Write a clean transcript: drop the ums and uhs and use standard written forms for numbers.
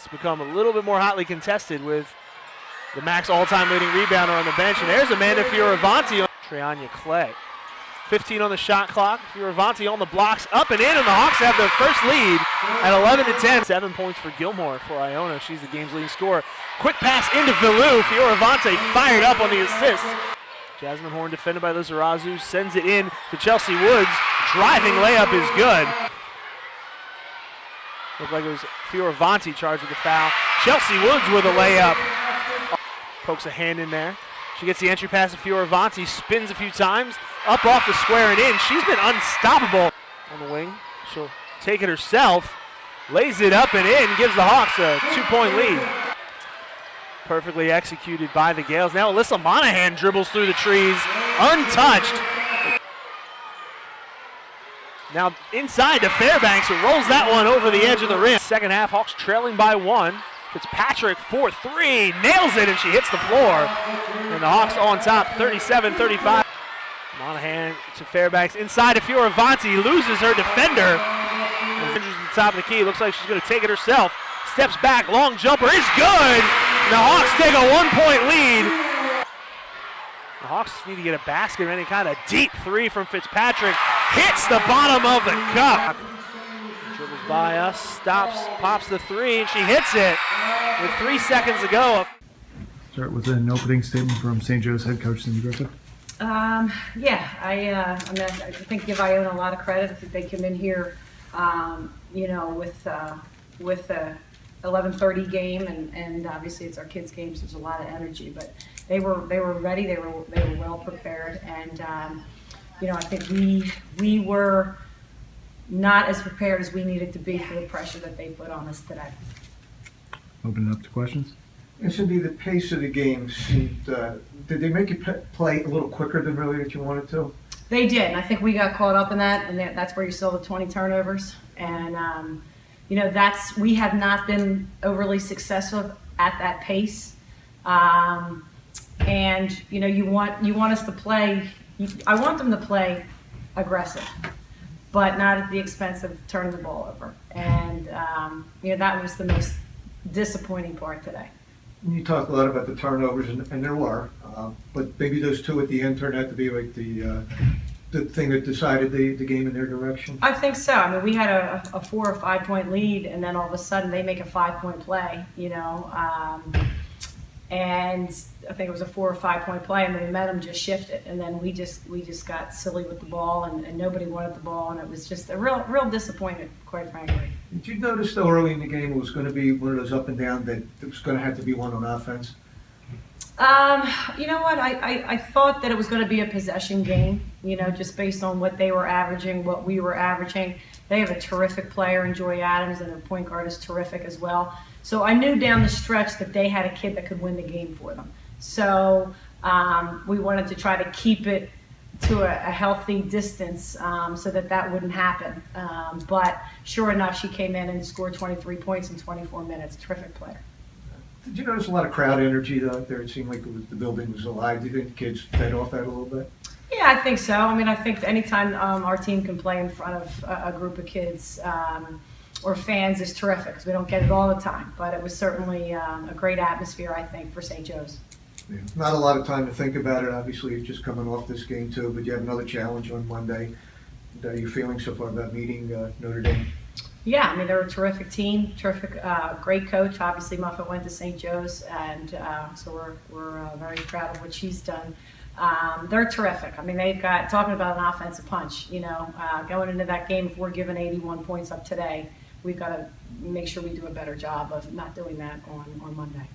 It's become a little bit more hotly contested with the Max all-time leading rebounder on the bench. And there's Amanda Fioravanti. Treanya Clay. 15 on the shot clock. Fioravanti on the blocks, up and in, and the Hawks have their first lead at 11-10. 7 points for Gilmore for Iona. She's the game's leading scorer. Quick pass into Villu. Fioravanti fired up on the assist. Jasmine Horn defended by Lizarazu, sends it in to Chelsea Woods. Driving layup is good. Looked like it was Fioravanti charged with the foul. Chelsea Woods with a layup. Pokes a hand in there. She gets the entry pass to Fioravanti, spins a few times, up off the square and in. She's been unstoppable on the wing. She'll take it herself, lays it up and in, gives the Hawks a 2-point lead. Perfectly executed by the Gales. Now Alyssa Monahan dribbles through the trees, untouched. Now inside to Fairbanks, who rolls that one over the edge of the rim. Second half, Hawks trailing by 1. Fitzpatrick for 3, nails it, and she hits the floor. And the Hawks on top, 37-35. Monahan to Fairbanks, inside to Fioravanti, loses her defender. At the top of the key, looks like she's going to take it herself. Steps back, long jumper is good. And the Hawks take a 1-point lead. The Hawks need to get a basket of any kind. A deep 3 from Fitzpatrick. Hits the bottom of the cup. Dribbles by us, stops, pops the 3, and she hits it with 3 seconds to go. Start with an opening statement from St. Joe's head coach Cindy Griffith. I think give Iona a lot of credit. I think they come in here, with a 11:30 game, and obviously it's our kids' game, so there's a lot of energy. But they were ready. They were well prepared, and I think we were not as prepared as we needed to be for the pressure that they put on us today. Open it up to questions. And Cindy, the pace of the game seemed, did they make you play a little quicker than really that you wanted to? They did, and I think we got caught up in that, and that's where you saw the 20 turnovers. And, we have not been overly successful at that pace. You want us to play, I want them to play aggressive, but not at the expense of turning the ball over. And, that was the most disappointing part today. You talk a lot about the turnovers, and there were, but maybe those 2 at the end turned out to be like the thing that decided the game in their direction. I think so. I mean, we had a 4 or 5 point lead, and then all of a sudden they make a 5-point play, and I think it was a 4 or 5 point play, and the momentum just shifted, and then we just got silly with the ball, and nobody wanted the ball, and it was just a real disappointment, quite frankly. Did you notice though early in the game it was going to be one of those up and down that it was going to have to be one on offense? You know what? I thought that it was going to be a possession game, just based on what they were averaging, what we were averaging. They have a terrific player in Joy Adams, and their point guard is terrific as well. So I knew down the stretch that they had a kid that could win the game for them. So we wanted to try to keep it to a healthy distance so that wouldn't happen. But sure enough, she came in and scored 23 points in 24 minutes. Terrific player. Did you notice a lot of crowd energy out there? It seemed like the building was alive. Do you think the kids fed off that a little bit? Yeah, I think so. I mean, I think anytime our team can play in front of a group of kids or fans is terrific, because we don't get it all the time. But it was certainly a great atmosphere, I think, for St. Joe's. Yeah. Not a lot of time to think about it. Obviously, you're just coming off this game too, but you have another challenge on Monday. How are you feeling so far about meeting Notre Dame? Yeah, I mean, they're a terrific team, great coach. Obviously, Muffet went to St. Joe's, and so we're very proud of what she's done. They're terrific. I mean, they've got, talking about an offensive punch, going into that game, if we're giving 81 points up today, we've got to make sure we do a better job of not doing that on Monday.